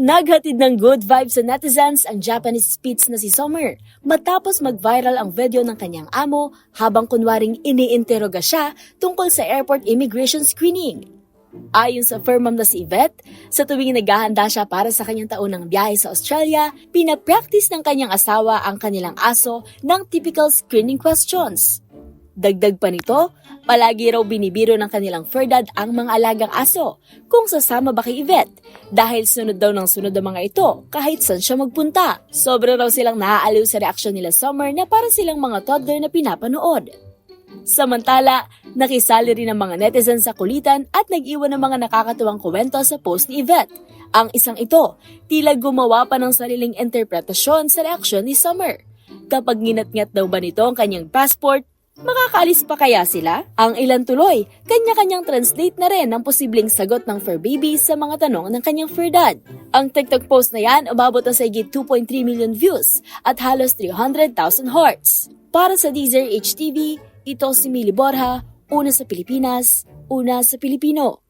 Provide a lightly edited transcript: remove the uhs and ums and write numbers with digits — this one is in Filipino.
Naghatid ng good vibes sa netizens ang Japanese Spitz na si Summer matapos mag-viral ang video ng kanyang amo habang kunwaring iniinteroga siya tungkol sa airport immigration screening. Ayon sa firmam na si Yvette, sa tuwing naghahanda siya para sa kanyang taunang biyahe sa Australia, pinapractice ng kanyang asawa ang kanilang aso ng typical screening questions. Dagdag pa nito, palagi raw binibiro ng kanilang fur dad ang mga alagang aso kung sasama ba kay Yvette dahil sunod daw ng sunod ang mga ito kahit saan siya magpunta. Sobra raw silang naaaliw sa reaksyon nila Summer na para silang mga toddler na pinapanood. Samantala, nakisali rin ang mga netizens sa kulitan at nag-iwan ng mga nakakatuwang kwento sa post ni Yvette. Ang isang ito, tila gumawa pa ng sariling interpretasyon sa reaksyon ni Summer. Kapag nginat-ngat daw ba nito ang kanyang passport, makakaalis pa kaya sila? Ang ilan tuloy, kanya-kanyang translate na rin ang posibleng sagot ng fur baby sa mga tanong ng kanyang fur dad. Ang TikTok post na yan umabot na sa higit 2.3 million views at halos 300,000 hearts. Para sa Deezer HTV, ito si Mili Borja, una sa Pilipinas, una sa Pilipino.